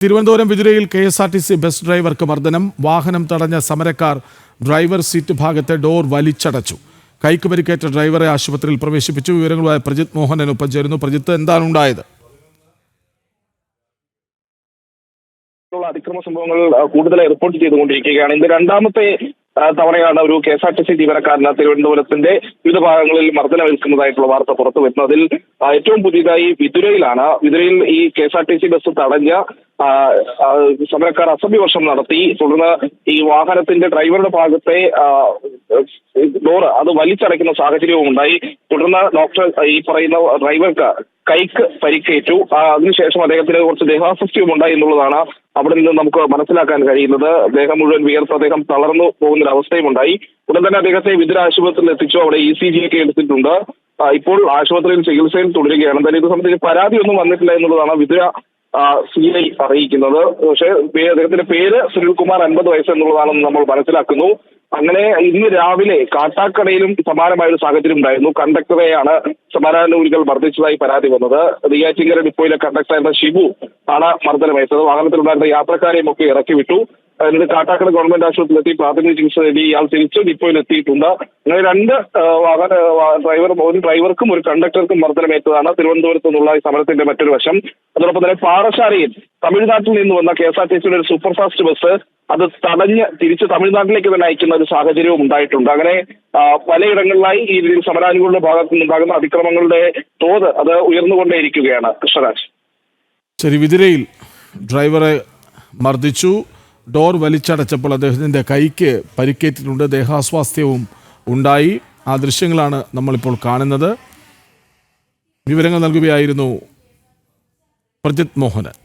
Thiruvananthapuram വിതുരയിൽ KSRTC bus ഡ്രൈവർക്ക് മർദ്ദനം. വാഹനം തടഞ്ഞ സമരക്കാർ ഡ്രൈവർ സീറ്റ് ഭാഗത്തെ ഡോർ വലിച്ചടച്ചു. കൈക്ക് പരിക്കേറ്റ ഡ്രൈവറെ ആശുപത്രിയിൽ പ്രവേശിപ്പിച്ചു. വിവരങ്ങളുമായി പ്രജിത് മോഹനൻ ഒപ്പം ചേരുന്നു. പ്രജിത്ത്, എന്താണ് ഉണ്ടായത്? അതിക്രമ സംഭവങ്ങൾ കൂടുതലായി റിപ്പോർട്ട് ചെയ്തുകൊണ്ടിരിക്കുകയാണ്. ഇത് രണ്ടാമത്തെ തവണയാണ് ഒരു KSRTC ജീവനക്കാരന് തിരുവനന്തപുരത്തിന്റെ വിവിധ ഭാഗങ്ങളിൽ മർദ്ദനമേൽക്കുന്നതായിട്ടുള്ള വാർത്ത പുറത്തു വരുന്നത്. അതിൽ ഏറ്റവും പുതിയതായി വിതുരയിൽ ഈ KSRTC ബസ് തടഞ്ഞ സമരക്കാർ അസഭ്യവർഷം നടത്തി. തുടർന്ന് ഈ വാഹനത്തിന്റെ ഡ്രൈവറുടെ ഭാഗത്തെ ഡോർ അത് വലിച്ചടയ്ക്കുന്ന സാഹചര്യവും ഉണ്ടായി. തുടർന്ന് ഈ പറയുന്ന ഡ്രൈവർക്ക് കൈക്ക് പരിക്കേറ്റു. അതിനുശേഷം അദ്ദേഹത്തിന് കുറച്ച് ദേഹാസ്വസ്ഥ്യവും ഉണ്ടായി എന്നുള്ളതാണ് അവിടെ നിന്ന് നമുക്ക് മനസ്സിലാക്കാൻ കഴിയുന്നത്. ദേഹം മുഴുവൻ വിയർത്ത് അദ്ദേഹം തളർന്നു പോകുന്ന ഒരു അവസ്ഥയും ഉണ്ടായി. ഉടൻ തന്നെ അദ്ദേഹത്തെ വിതുര ആശുപത്രിയിൽ എത്തിച്ചു. അവിടെ ECG ഒക്കെ എടുത്തിട്ടുണ്ട്. ഇപ്പോൾ ആശുപത്രിയിൽ ചികിത്സയിൽ തുടരുകയാണ്. എന്തായാലും ഇത് സംബന്ധിച്ച് പരാതിയൊന്നും വന്നിട്ടില്ല എന്നുള്ളതാണ് വിതുര CI അറിയിക്കുന്നത്. പക്ഷേ അദ്ദേഹത്തിന്റെ പേര് സുനിൽകുമാർ, 50 വയസ്സ് എന്നുള്ളതാണെന്ന് നമ്മൾ മനസ്സിലാക്കുന്നു. അങ്ങനെ ഇന്ന് രാവിലെ കാട്ടാക്കടയിലും സമാനമായ ഒരു സാഹചര്യം ഉണ്ടായിരുന്നു. കണ്ടക്ടറെയാണ് സമരാനുകൂലികൾ മർദ്ദിച്ചതായി പരാതി വന്നത്. നെയ്യാറ്റിൻകര ഡിപ്പോയിലെ കണ്ടക്ടറായിരുന്ന ഷിബു ആണ് മർദ്ദനമേറ്റത്. വാഹനത്തിലുണ്ടായിരുന്ന യാത്രക്കാരെയും ഒക്കെ ഇറക്കി വിട്ടു. എന്നിട്ട് കാട്ടാക്കട ഗവൺമെന്റ് ആശുപത്രിയിലെത്തി പ്രാഥമിക ചികിത്സ നേടി ഇയാൾ തിരിച്ച് ഡിപ്പോയിൽ എത്തിയിട്ടുണ്ട്. അങ്ങനെ രണ്ട് ഒരു ഡ്രൈവർക്കും ഒരു കണ്ടക്ടർക്കും മർദ്ദനമേറ്റതാണ് തിരുവനന്തപുരത്ത് നിന്നുള്ള ഈ സമരത്തിന്റെ മറ്റൊരു വശം. അതോടൊപ്പം തന്നെ പാറശാലയിൽ തമിഴ്നാട്ടിൽ നിന്ന് വന്ന KSRTCയുടെ ഒരു സൂപ്പർ ഫാസ്റ്റ് ബസ് അത് തടഞ്ഞ് തിരിച്ച് തമിഴ്നാട്ടിലേക്ക് തന്നെ അയക്കുന്ന ഒരു സാഹചര്യവും ഉണ്ടായിട്ടുണ്ട്. അങ്ങനെ പലയിടങ്ങളിലായി ഈ രീതിയിൽ സമരാനുകൂലികളുടെ ഭാഗത്തു നിന്നുണ്ടാകുന്ന അതിക്രമങ്ങളുടെ തോത് അത് ഉയർന്നുകൊണ്ടേയിരിക്കുകയാണ്. കൃഷ്ണരാജ്. ശരി, വിതുരയിൽ ഡ്രൈവറെ മർദ്ദിച്ചു. ഡോർ വലിച്ചടച്ചപ്പോൾ അദ്ദേഹത്തിൻ്റെ കൈക്ക് പരിക്കേറ്റിട്ടുണ്ട്. ദേഹാസ്വാസ്ഥ്യവും ഉണ്ടായി. ആ ദൃശ്യങ്ങളാണ് നമ്മളിപ്പോൾ കാണുന്നത്. വിവരങ്ങൾ നൽകുകയായിരുന്നു പ്രജിത് മോഹനൻ.